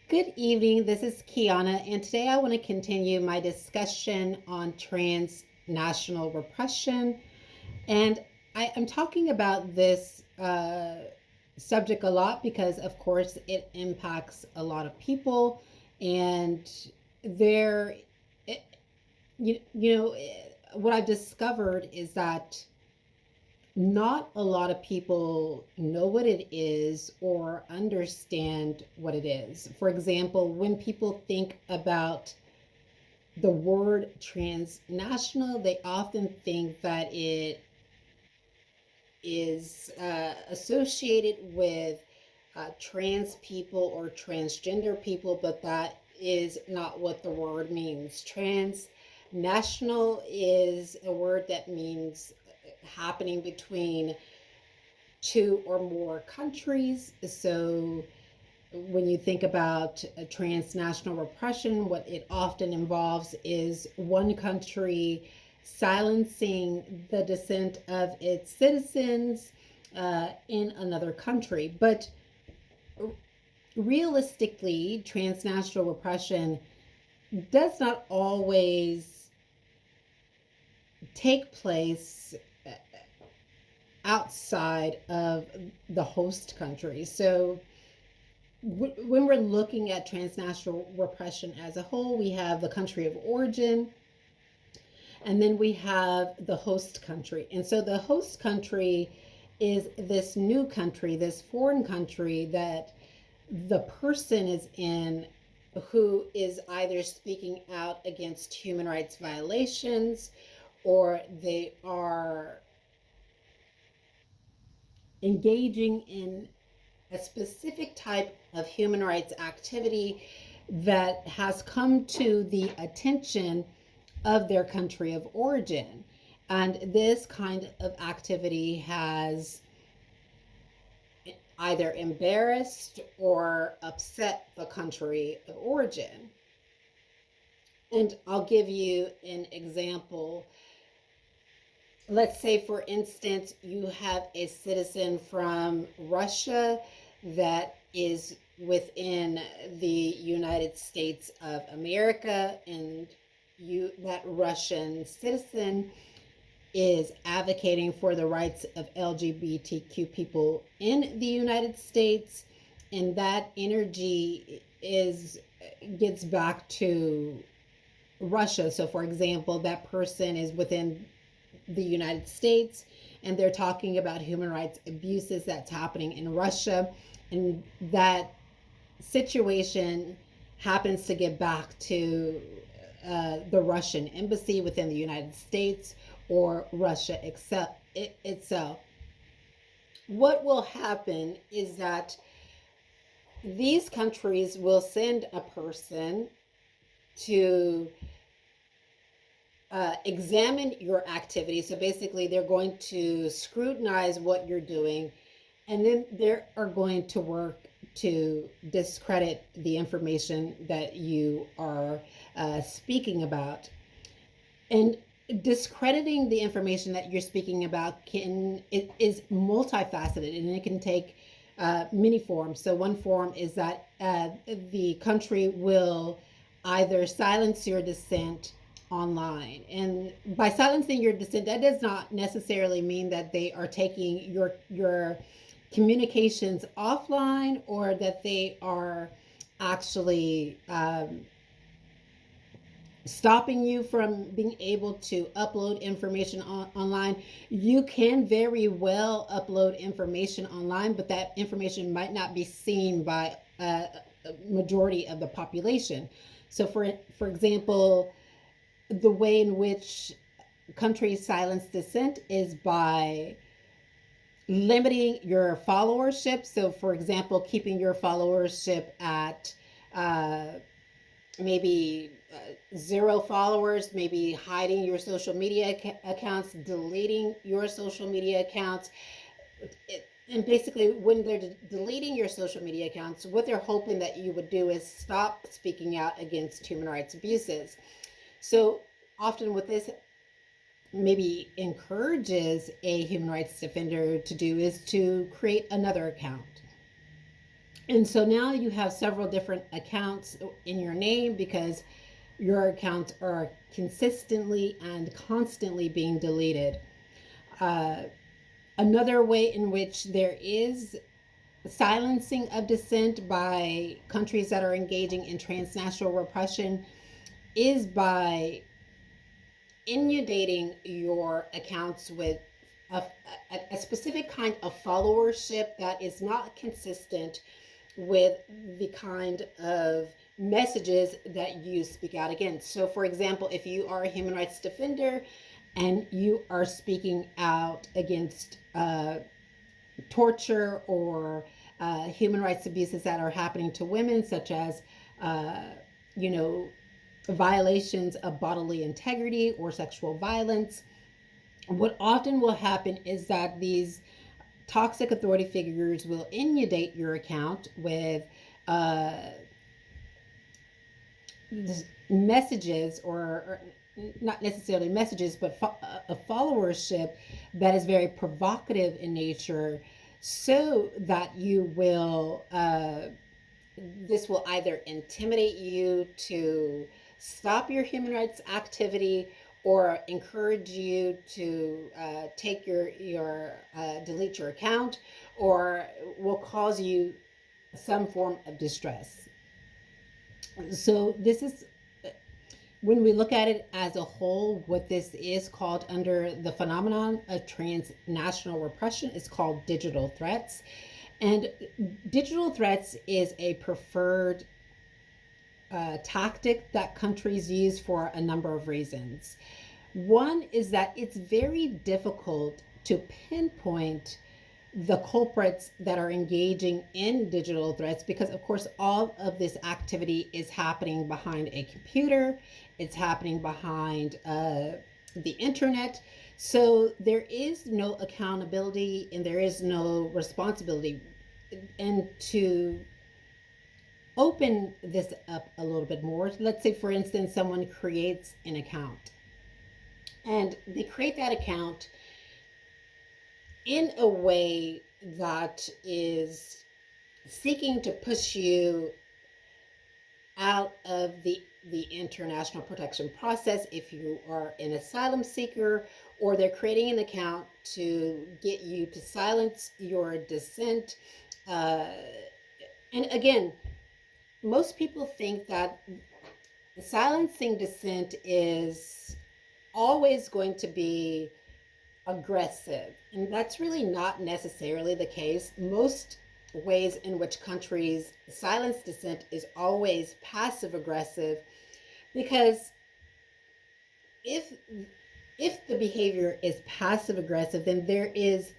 Good evening. This is Kiana, and today I want to continue my discussion on transnational repression. And I'm talking about this subject a lot because, of course, it impacts a lot of people. And there, it, you know, what I've discovered is that not a lot of people know what it is or understand what it is. For example, when people think about the word transnational, they often think that it is associated with trans people or transgender people, but that is not what the word means. Transnational is a word that means happening between two or more countries. So when you think about transnational repression, what it often involves is one country silencing the dissent of its citizens in another country. But realistically, transnational repression does not always take place outside of the host country. So when we're looking at transnational repression as a whole, we have the country of origin, and then we have the host country. And so the host country is this new country, this foreign country that the person is in, who is either speaking out against human rights violations, or they are engaging in a specific type of human rights activity that has come to the attention of their country of origin. And this kind of activity has either embarrassed or upset the country of origin. And I'll give you an example. Let's say, for instance, you have a citizen from Russia that is within the United States of America, and that Russian citizen is advocating for the rights of LGBTQ people in the United States, and that energy gets back to Russia. So, for example, that person is within the United States, and they're talking about human rights abuses that's happening in Russia, and that situation happens to get back to the Russian embassy within the United States or Russia itself. What will happen is that these countries will send a person to examine your activity. So basically, they're going to scrutinize what you're doing, and then they are going to work to discredit the information that you are speaking about. And discrediting the information that you're speaking about is multifaceted, and it can take many forms. So one form is that the country will either silence your dissent online. And by silencing your dissent, that does not necessarily mean that they are taking your communications offline, or that they are actually stopping you from being able to upload information online. You can very well upload information online, but that information might not be seen by a majority of the population. So for example, the way in which countries silence dissent is by limiting your followership. So, for example, keeping your followership at maybe 0 followers, maybe hiding your social media accounts, deleting your social media accounts. And basically, when they're deleting your social media accounts, what they're hoping that you would do is stop speaking out against human rights abuses. So often what this maybe encourages a human rights defender to do is to create another account. And so now you have several different accounts in your name because your accounts are consistently and constantly being deleted. Uh, Another way in which there is silencing of dissent by countries that are engaging in transnational repression is by inundating your accounts with a specific kind of followership that is not consistent with the kind of messages that you speak out against. So, for example, if you are a human rights defender and you are speaking out against torture or human rights abuses that are happening to women, such as, you know, violations of bodily integrity or sexual violence, what often will happen is that these toxic authority figures will inundate your account with messages or not necessarily messages, but a followership that is very provocative in nature, so that you will, this will either intimidate you to stop your human rights activity or encourage you to take your delete your account, or will cause you some form of distress. So this is, when we look at it as a whole, what this is called under the phenomenon of transnational repression is called digital threats. And digital threats is a preferred tactic that countries use for a number of reasons. One is that it's very difficult to pinpoint the culprits that are engaging in digital threats because, of course, all of this activity is happening behind a computer, it's happening behind the internet. So there is no accountability and there is no responsibility. And to open this up a little bit more, let's say, for instance, someone creates an account and they create that account in a way that is seeking to push you out of the international protection process if you are an asylum seeker, or they're creating an account to get you to silence your dissent. And again, most people think that silencing dissent is always going to be aggressive, and that's really not necessarily the case. Most ways in which countries silence dissent is always passive aggressive, because if the behavior is passive aggressive, then there is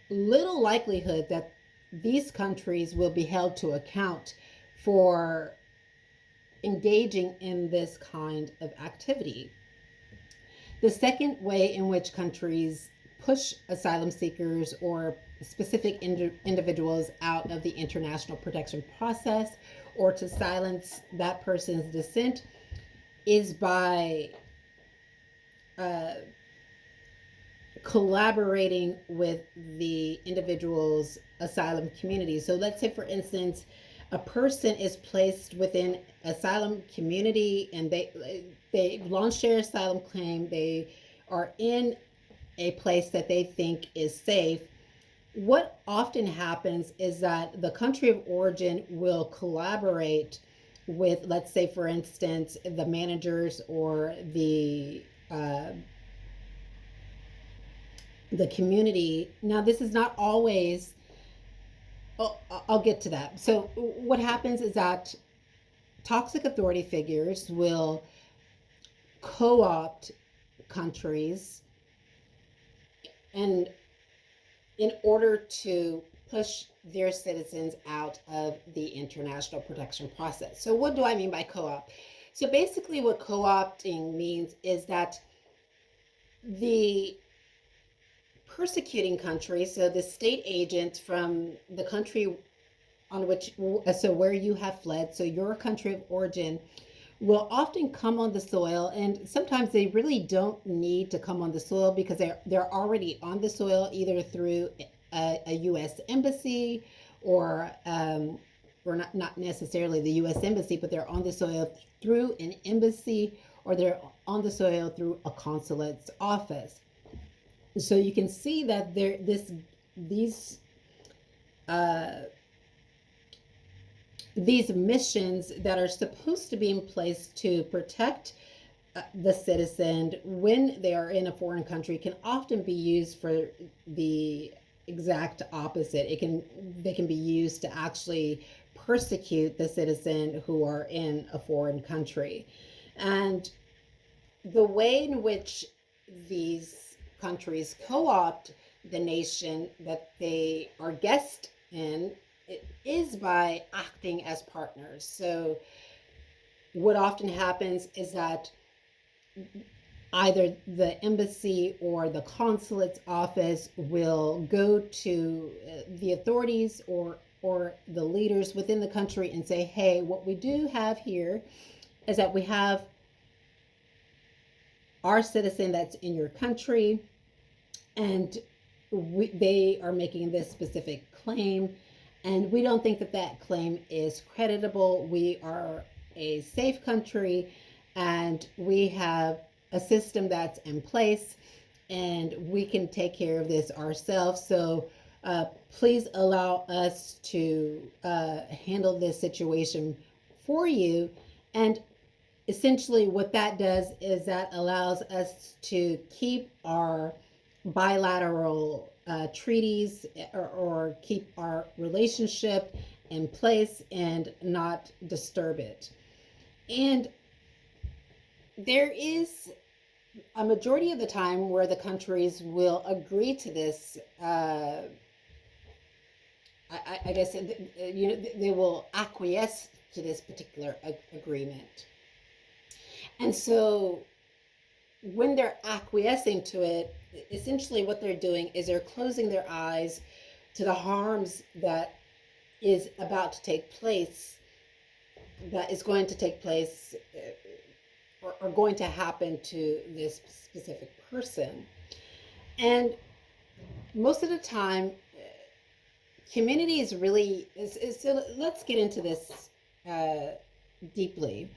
little likelihood that these countries will be held to account for engaging in this kind of activity. The second way in which countries push asylum seekers or specific individuals out of the international protection process or to silence that person's dissent is by collaborating with the individual's asylum community. So let's say, for instance, a person is placed within asylum community and they launched their asylum claim. They are in a place that they think is safe. What often happens is that the country of origin will collaborate with, let's say, for instance, the managers or the community. Now, this is not always, I'll get to that. So what happens is that toxic authority figures will co-opt countries and in order to push their citizens out of the international protection process. So what do I mean by co-opt? So basically what co-opting means is that the persecuting country, so the state agent from the country on which, so where you have fled, so your country of origin, will often come on the soil, and sometimes they really don't need to come on the soil because they're already on the soil either through a U.S. embassy or or not necessarily the U.S. Embassy, but they're on the soil through an embassy, or they're on the soil through a consulate's office. So you can see that these missions that are supposed to be in place to protect the citizen when they are in a foreign country can often be used for the exact opposite. They can be used to actually persecute the citizen who are in a foreign country. And the way in which these countries co-opt the nation that they are guests in, it is by acting as partners. So what often happens is that either the embassy or the consulate's office will go to the authorities or the leaders within the country and say, hey, what we do have here is that we have our citizen that's in your country, and they are making this specific claim, and we don't think that that claim is creditable. We are a safe country, and we have a system that's in place, and we can take care of this ourselves. So please allow us to handle this situation for you. And essentially what that does is that allows us to keep our bilateral treaties or keep our relationship in place and not disturb it. And there is a majority of the time where the countries will agree to this. I guess they will acquiesce to this particular agreement. And so when they're acquiescing to it, essentially what they're doing is they're closing their eyes to the harms that is about to take place, that is going to take place or going to happen to this specific person. And most of the time, community is really, so let's get into this deeply.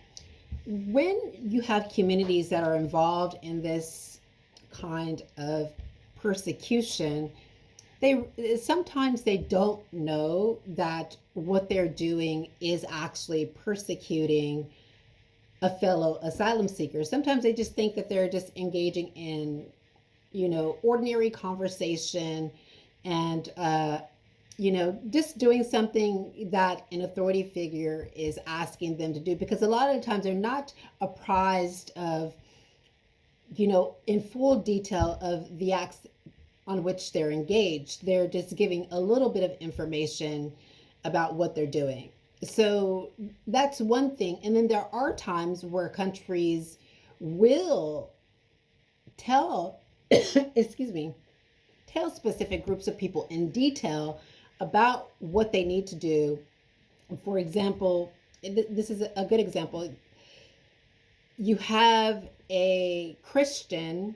When you have communities that are involved in this kind of persecution, sometimes they don't know that what they're doing is actually persecuting a fellow asylum seeker. Sometimes they just think that they're just engaging in, ordinary conversation and, just doing something that an authority figure is asking them to do, because a lot of the times they're not apprised of, in full detail of the acts on which they're engaged. They're just giving a little bit of information about what they're doing. So that's one thing. And then there are times where countries will tell, tell specific groups of people in detail about what they need to do. For example, this is a good example. You have a Christian,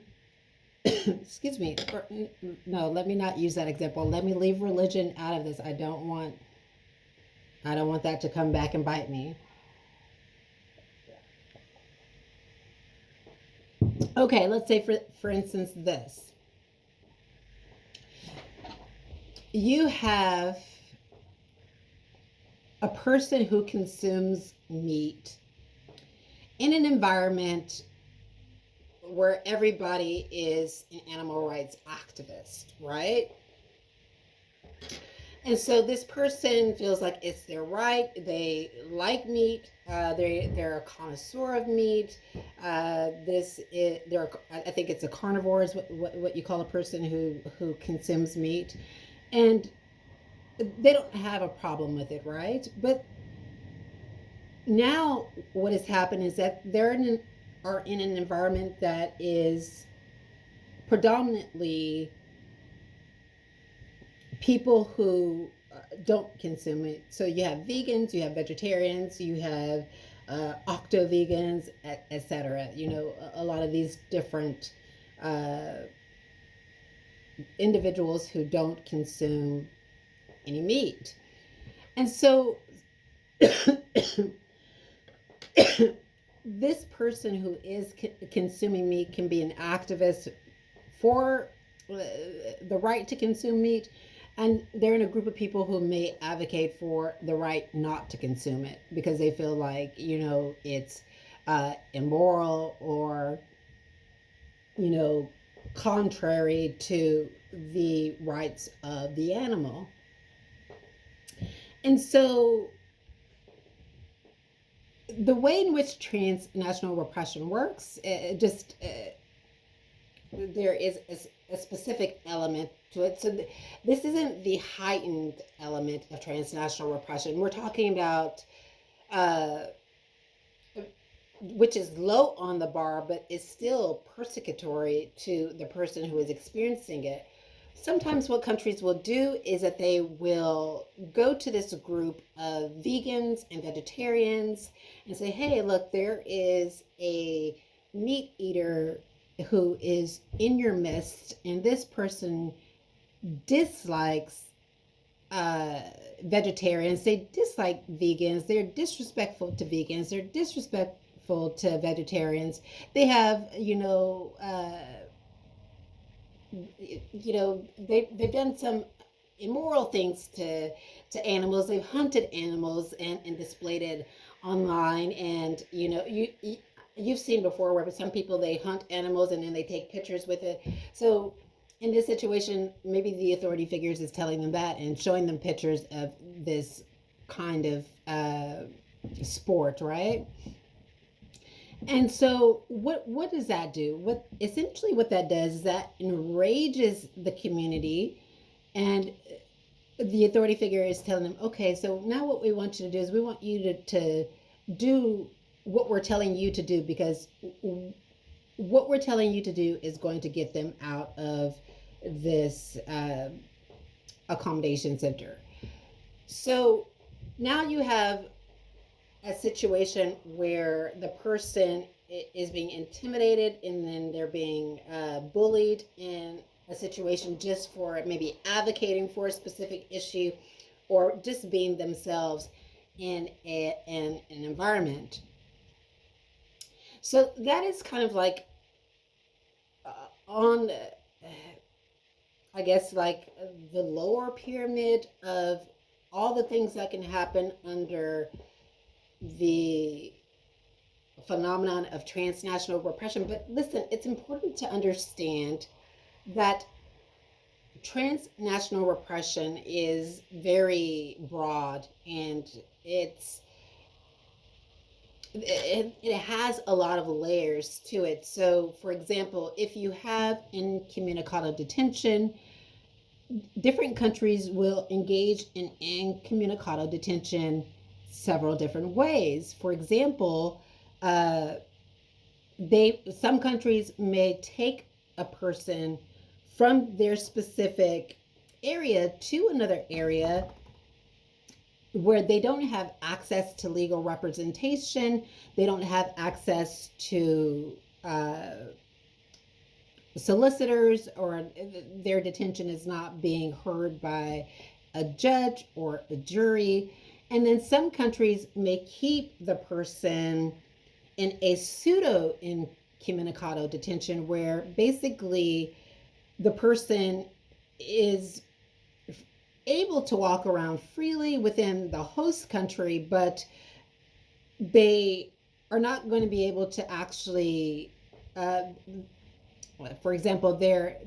no, let me not use that example. Let me leave religion out of this. I don't want that to come back and bite me. Okay, let's say for instance this. You have a person who consumes meat in an environment where everybody is an animal rights activist, right? And so this person feels like it's their right. They like meat. They're a connoisseur of meat. I think it's a carnivore is what you call a person who consumes meat. And they don't have a problem with it, right? But now what has happened is that they're are in an environment that is predominantly people who don't consume it. So you have vegans, you have vegetarians, you have octo-vegans, etc. A lot of these different individuals who don't consume any meat. And so This person who is consuming meat can be an activist for the right to consume meat, and they're in a group of people who may advocate for the right not to consume it because they feel like, it's immoral or, you know, contrary to the rights of the animal. And so the way in which transnational repression works, there is a specific element to it. So this isn't the heightened element of transnational repression. We're talking about, which is low on the bar, but is still persecutory to the person who is experiencing it. Sometimes what countries will do is that they will go to this group of vegans and vegetarians and say, hey, look, there is a meat eater who is in your midst, and this person dislikes vegetarians, they dislike vegans, they're disrespectful to vegans, they're disrespectful to vegetarians, they have, they've done some immoral things to animals. They've hunted animals and displayed it online. And you've seen before where some people, they hunt animals and then they take pictures with it. So in this situation, maybe the authority figures is telling them that and showing them pictures of this kind of sport, right? And so what does that do? What that does is that enrages the community, and the authority figure is telling them, okay, so now what we want you to do is we want you to do what we're telling you to do, because what we're telling you to do is going to get them out of this accommodation center. So now you have a situation where the person is being intimidated, and then they're being bullied in a situation just for maybe advocating for a specific issue or just being themselves in an environment. So that is kind of like on, I guess, like the lower pyramid of all the things that can happen under the phenomenon of transnational repression. But listen, it's important to understand that transnational repression is very broad, and it has a lot of layers to it. So, for example, if you have incommunicado detention, different countries will engage in incommunicado detention several different ways. For example, some countries may take a person from their specific area to another area where they don't have access to legal representation, they don't have access to solicitors, or their detention is not being heard by a judge or a jury. And then some countries may keep the person in a pseudo incommunicado detention, where basically the person is able to walk around freely within the host country, but they are not going to be able to actually, for example, their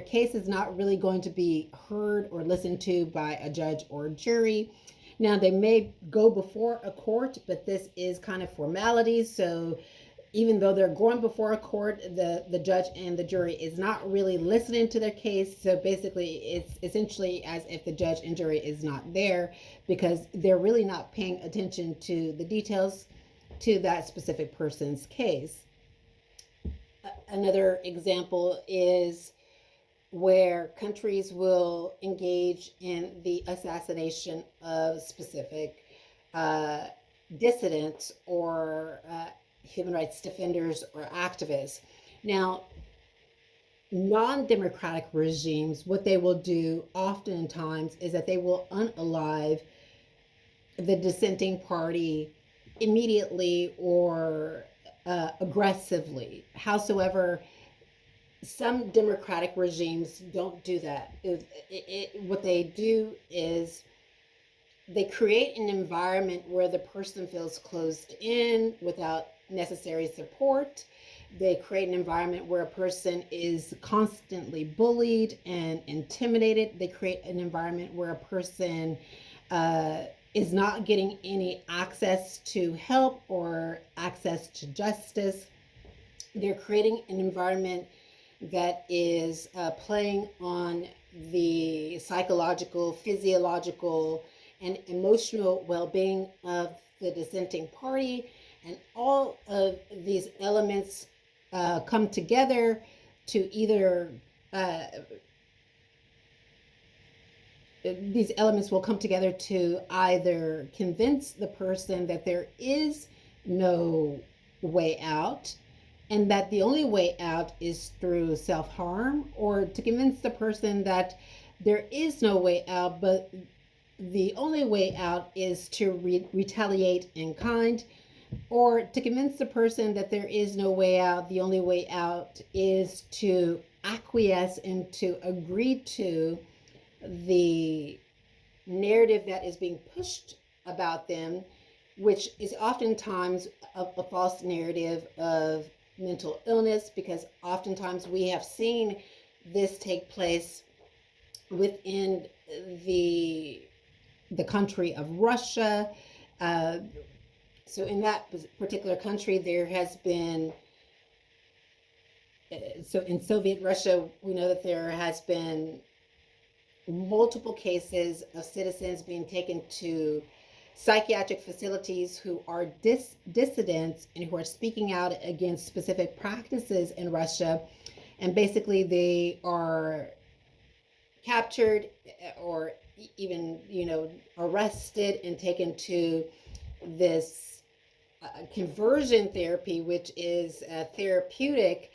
case is not really going to be heard or listened to by a judge or a jury. Now, they may go before a court, but this is kind of formalities. So even though they're going before a court, the judge and the jury is not really listening to their case. So basically, it's essentially as if the judge and jury is not there, because they're really not paying attention to the details to that specific person's case. Another example is where countries will engage in the assassination of specific dissidents or human rights defenders or activists. Now, non-democratic regimes, what they will do oftentimes is that they will unalive the dissenting party immediately or aggressively. Howsoever, some democratic regimes don't do that. What they do is they create an environment where the person feels closed in without necessary support. They create an environment where a person is constantly bullied and intimidated. They create an environment where a person is not getting any access to help or access to justice. They're creating an environment that is playing on the psychological, physiological, and emotional well-being of the dissenting party. And all of these elements come together to either these elements will come together to either convince the person that there is no way out and that the only way out is through self-harm, or to convince the person that there is no way out, but the only way out is to retaliate in kind, or to convince the person that there is no way out, the only way out is to acquiesce and to agree to the narrative that is being pushed about them, which is oftentimes a false narrative of mental illness, because oftentimes we have seen this take place within the country of Russia. So in that particular country, there has been, so in Soviet Russia, we know that there has been multiple cases of citizens being taken to psychiatric facilities who are dissidents and who are speaking out against specific practices in Russia. And basically they are captured or even, arrested and taken to this conversion therapy, which is therapeutic,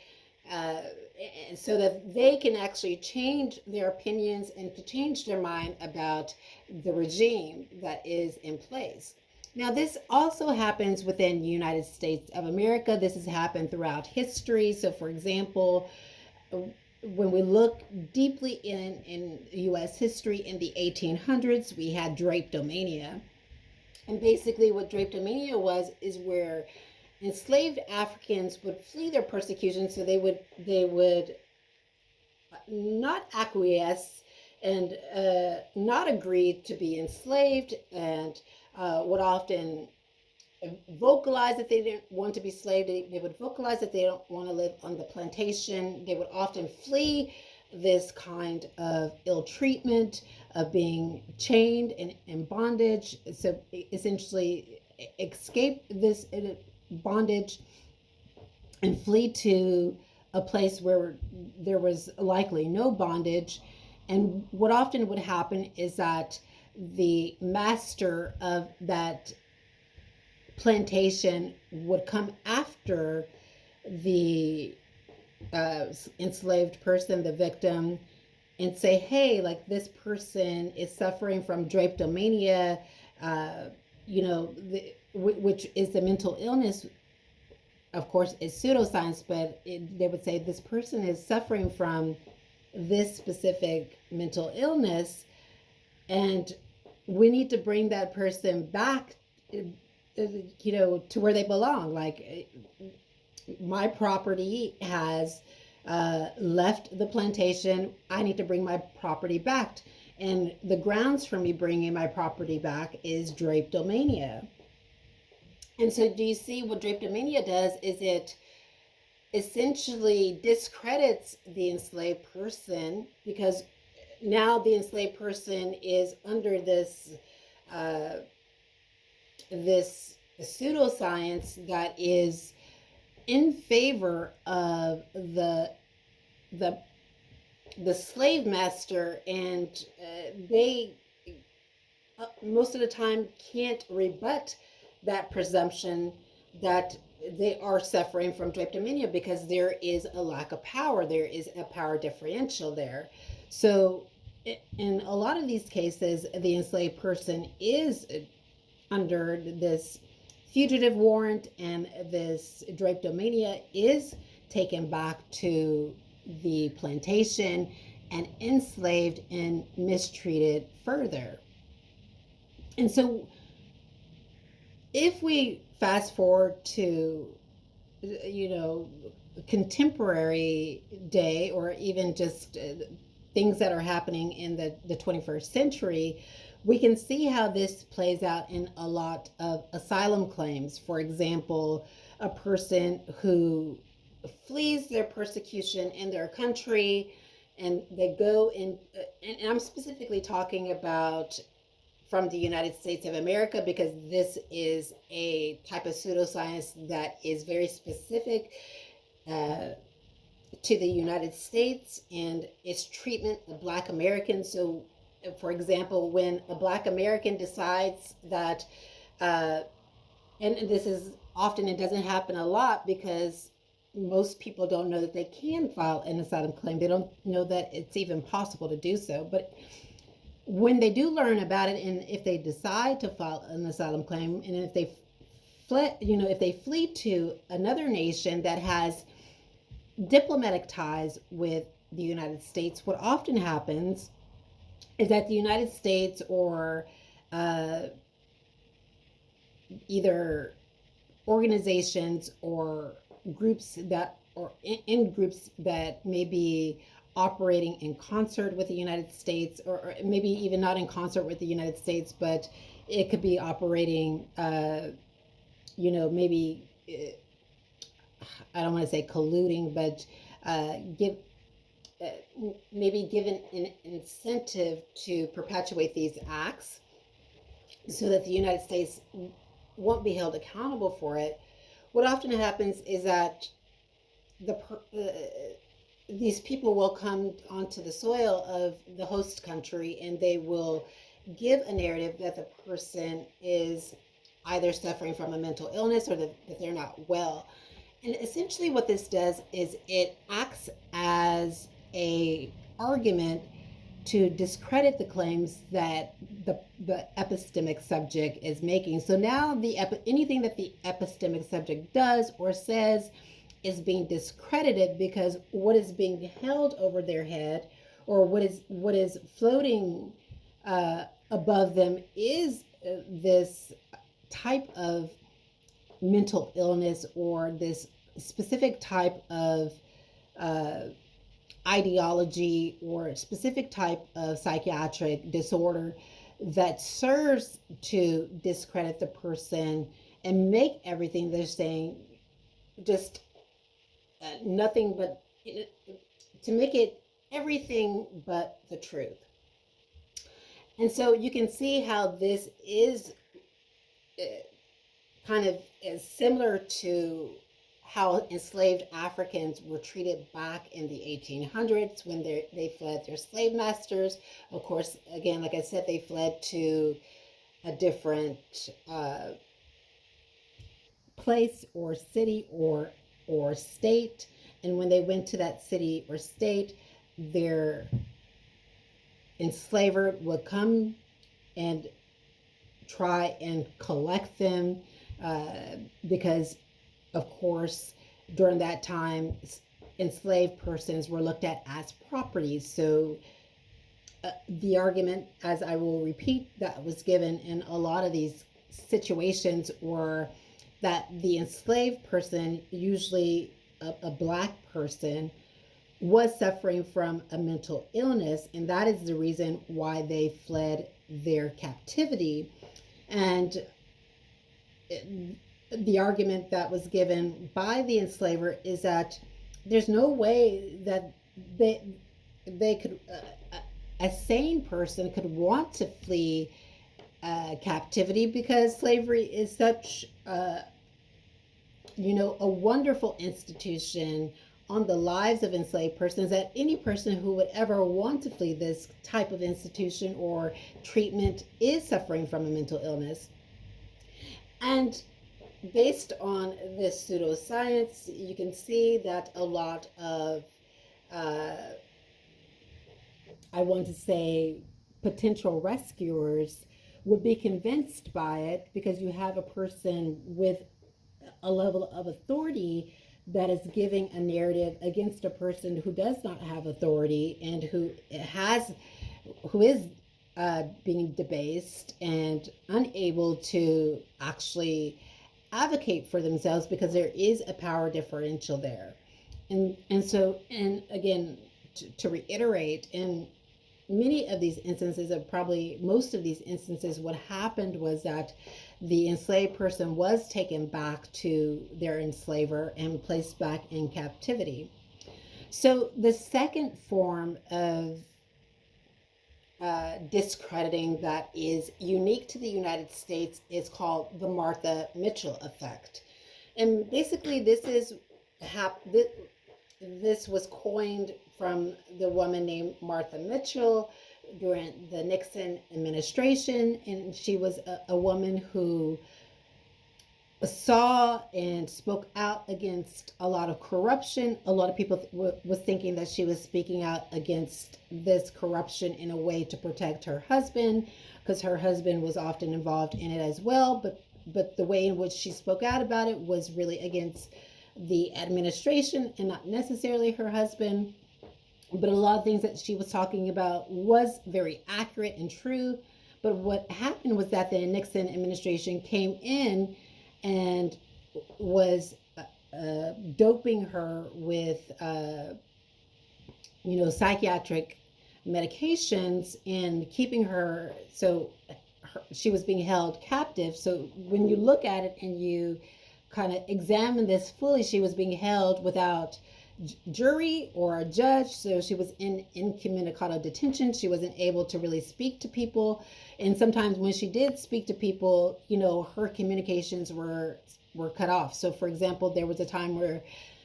and so that they can actually change their opinions and to change their mind about the regime that is in place. Now, this also happens within the United States of America. This has happened throughout history. So, for example, when we look deeply in U.S. history in the 1800s, we had Drapetomania. And basically what Drapetomania was is where enslaved Africans would flee their persecution, so they would not acquiesce and not agree to be enslaved, and would often vocalize that they didn't want to be enslaved. They would vocalize that they don't want to live on the plantation. They would often flee this kind of ill treatment, of being chained and in bondage. So essentially escape this bondage and flee to a place where there was likely no bondage. And what often would happen is that the master of that plantation would come after the enslaved person, the victim, and say, hey, like, this person is suffering from drapetomania, which is the mental illness. Of course, it's pseudoscience, but they would say this person is suffering from this specific mental illness, and we need to bring that person back, to where they belong. Like, my property has left the plantation. I need to bring my property back. And the grounds for me bringing my property back is drapetomania. And so do you see what drapetomania does? Is it essentially discredits the enslaved person, because now the enslaved person is under this this pseudoscience that is in favor of the slave master, and they most of the time can't rebut that presumption that they are suffering from drapetomania, because there is a lack of power. There is a power differential there. So in a lot of these cases, the enslaved person is under this fugitive warrant, and this Drapetomania is taken back to the plantation and enslaved and mistreated further. And so if we fast forward to, contemporary day, or even just things that are happening in the 21st century, we can see how this plays out in a lot of asylum claims. For example, a person who flees their persecution in their country, and they go in, and I'm specifically talking about from the United States of America, because this is a type of pseudoscience that is very specific to the United States and its treatment of Black Americans. So, for example, when a Black American decides that, and this is often, it doesn't happen a lot because most people don't know that they can file an asylum claim. They don't know that it's even possible to do so. But when they do learn about it, and if they decide to file an asylum claim, and if they flee to another nation that has diplomatic ties with the United States, what often happens is that the United States, or either organizations or groups that, or in groups that may be operating in concert with the United States, or maybe even not in concert with the United States, but it could be operating, maybe, I don't want to say colluding, but maybe given an incentive to perpetuate these acts so that the United States won't be held accountable for it. What often happens is that these people will come onto the soil of the host country, and they will give a narrative that the person is either suffering from a mental illness, or that they're not well. And essentially what this does is it acts as a argument to discredit the claims that the epistemic subject is making. So now anything that the epistemic subject does or says is being discredited, because what is being held over their head, or what is floating above them, is this type of mental illness, or this specific type of ideology, or specific type of psychiatric disorder that serves to discredit the person and make everything they're saying just nothing but, to make it everything but the truth. And so you can see how this is kind of is similar to how enslaved Africans were treated back in the 1800s when they fled their slave masters. Of course, again, like I said, they fled to a different place or city or state. And when they went to that city or state, their enslaver would come and try and collect them, because of course during that time enslaved persons were looked at as property. So the argument, as I will repeat, that was given in a lot of these situations were that the enslaved person, usually a Black person, was suffering from a mental illness, and that is the reason why they fled their captivity. And the argument that was given by the enslaver is that there's no way that they could, a sane person could want to flee captivity, because slavery is such a wonderful institution on the lives of enslaved persons, that any person who would ever want to flee this type of institution or treatment is suffering from a mental illness. And based on this pseudoscience, you can see that a lot of, I want to say, potential rescuers would be convinced by it, because you have a person with a level of authority that is giving a narrative against a person who does not have authority and who is being debased and unable to actually advocate for themselves, because there is a power differential there. And again, to reiterate, in many of these instances, of probably most of these instances, what happened was that the enslaved person was taken back to their enslaver and placed back in captivity. So the second form of discrediting that is unique to the United States is called the Martha Mitchell effect. And basically this was coined from the woman named Martha Mitchell during the Nixon administration, and she was a woman who saw and spoke out against a lot of corruption. A lot of people was thinking that she was speaking out against this corruption in a way to protect her husband, because her husband was often involved in it as well. But the way in which she spoke out about it was really against the administration and not necessarily her husband. But a lot of things that she was talking about was very accurate and true. But what happened was that the Nixon administration came in and was doping her with, psychiatric medications and keeping her, she was being held captive. So when you look at it and you kind of examine this fully, she was being held without jury or a judge. So she was in Incommunicado detention. She wasn't able to really speak to people. And sometimes when she did speak to people, her communications were cut off. So for example, there was a time where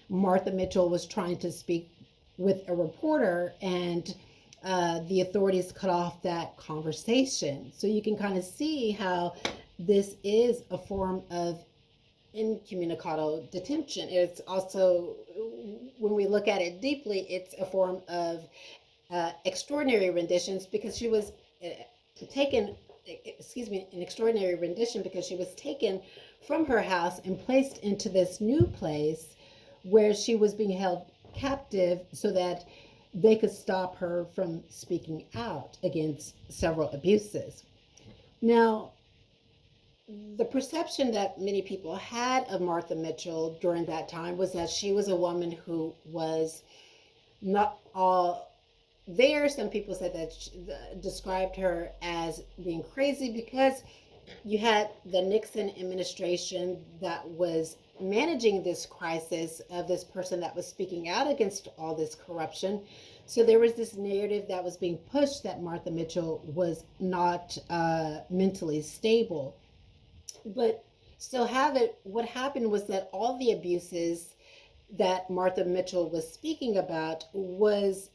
Martha Mitchell was trying to speak with a reporter, and the authorities cut off that conversation. So you can kind of see how this is a form of incommunicado detention. It's also, when we look at it deeply, it's a form of extraordinary renditions, because she was taken, an extraordinary rendition because she was taken from her house and placed into this new place where she was being held captive so that they could stop her from speaking out against several abuses. Now, the perception that many people had of Martha Mitchell during that time was that she was a woman who was not all there. Some people said that described her as being crazy, because you had the Nixon administration that was managing this crisis of this person that was speaking out against all this corruption. So there was this narrative that was being pushed that Martha Mitchell was not mentally stable. But still what happened was that all the abuses that Martha Mitchell was speaking about was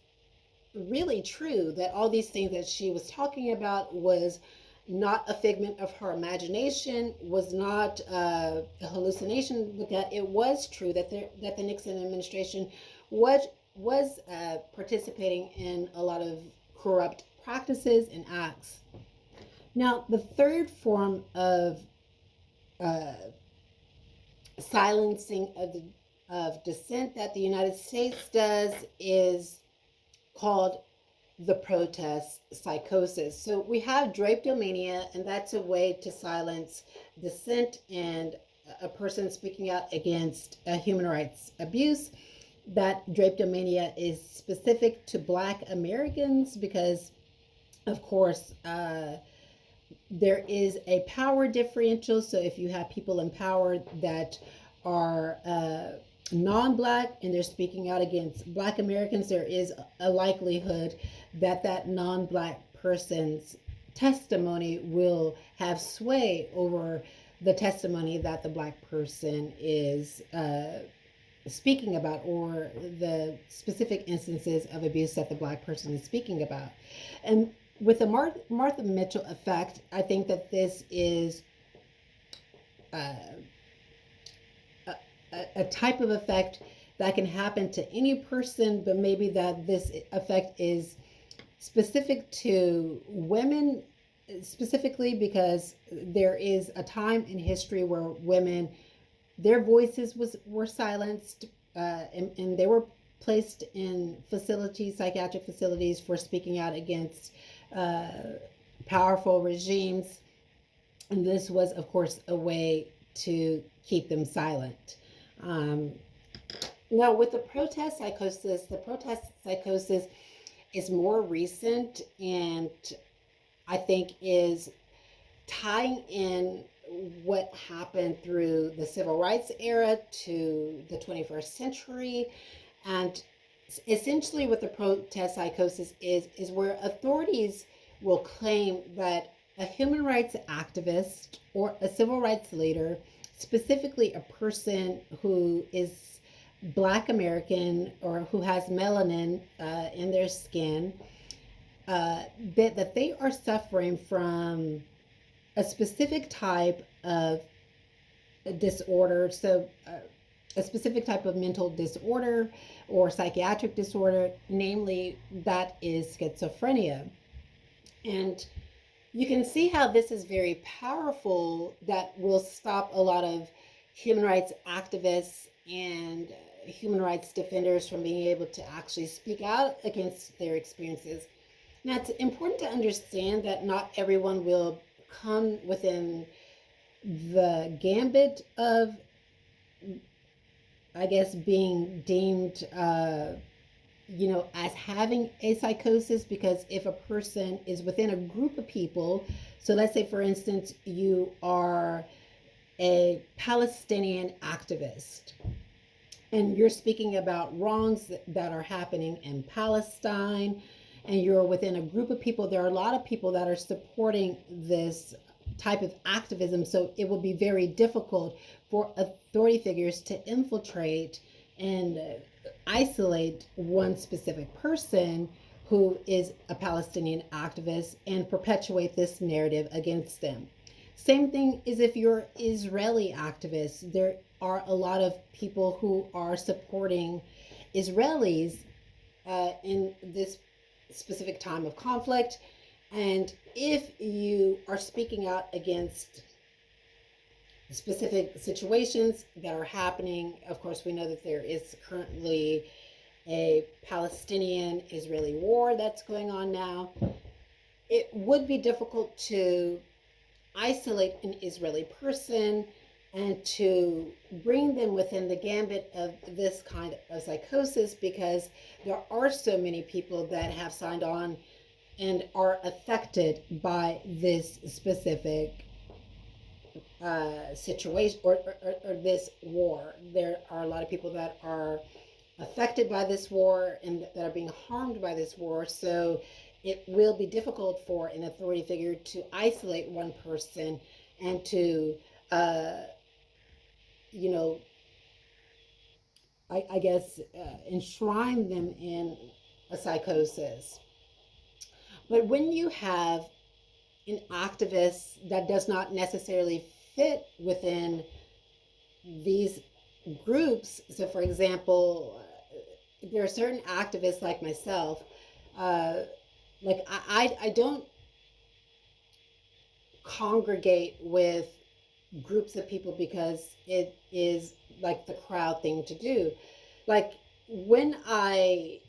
really true, that all these things that she was talking about was not a figment of her imagination, was not a hallucination, but that it was true, that the Nixon administration was participating in a lot of corrupt practices and acts. Now, the third form of silencing of dissent that the United States does is called the protest psychosis. So we have Drapetomania, and that's a way to silence dissent and a person speaking out against human rights abuse. That Drapetomania is specific to Black Americans because, of course, there is a power differential. So if you have people in power that are non-Black and they're speaking out against Black Americans, there is a likelihood that that non-Black person's testimony will have sway over the testimony that the Black person is speaking about, or the specific instances of abuse that the Black person is speaking about. And with the Martha Mitchell effect, I think that this is a type of effect that can happen to any person, but maybe that this effect is specific to women specifically because there is a time in history where women, their voices were silenced, and they were placed in facilities, psychiatric facilities, for speaking out against powerful regimes. And this was, of course, a way to keep them silent. Now, with the protest psychosis is more recent, and I think is tying in what happened through the civil rights era to the 21st century. And essentially what the protest psychosis is where authorities will claim that a human rights activist or a civil rights leader, specifically a person who is Black American or who has melanin in their skin, that they are suffering from a specific type of disorder. So a specific type of mental disorder or psychiatric disorder, namely that is schizophrenia. And you can see how this is very powerful, that will stop a lot of human rights activists and human rights defenders from being able to actually speak out against their experiences. Now, it's important to understand that not everyone will come within the gambit of, I guess, being deemed, as having a psychosis, because if a person is within a group of people, so let's say, for instance, you are a Palestinian activist and you're speaking about wrongs that are happening in Palestine, and you're within a group of people, there are a lot of people that are supporting this type of activism. So it will be very difficult for authority figures to infiltrate and isolate one specific person who is a Palestinian activist and perpetuate this narrative against them. Same thing is if you're Israeli activists. There are a lot of people who are supporting Israelis in this specific time of conflict. And if you are speaking out against specific situations that are happening, of course, we know that there is currently a Palestinian-Israeli war that's going on now. It would be difficult to isolate an Israeli person and to bring them within the gambit of this kind of psychosis, because there are so many people that have signed on and are affected by this specific situation or this war. There are a lot of people that are affected by this war and that are being harmed by this war. So it will be difficult for an authority figure to isolate one person and to, I guess, enshrine them in a psychosis. But when you have an activist that does not necessarily fit within these groups, so for example, there are certain activists like myself, like I don't congregate with groups of people because it is like the crowd thing to do. Like when I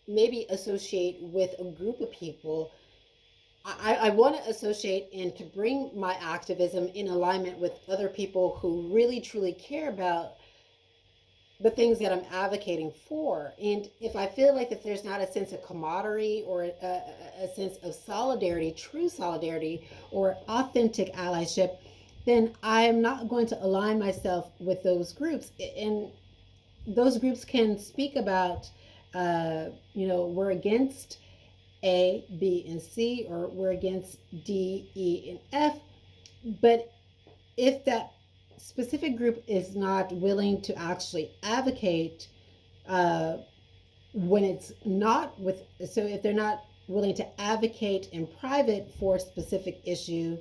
maybe associate with a group of people, I want to associate and to bring my activism in alignment with other people who really truly care about the things that I'm advocating for. And if I feel like that there's not a sense of camaraderie or a sense of solidarity, true solidarity, or authentic allyship, then I'm not going to align myself with those groups. And those groups can speak about, we're against A, B, and C, or we're against D, E, and F. But if that specific group is not willing to actually advocate when it's not with, so if they're not willing to advocate in private for a specific issue,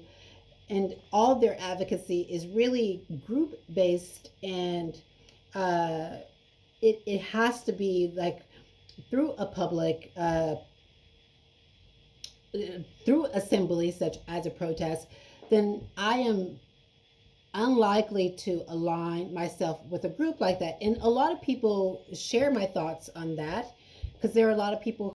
and all their advocacy is really group based, and it has to be like through a public through assemblies such as a protest, then I am unlikely to align myself with a group like that. And a lot of people share my thoughts on that, because there are a lot of people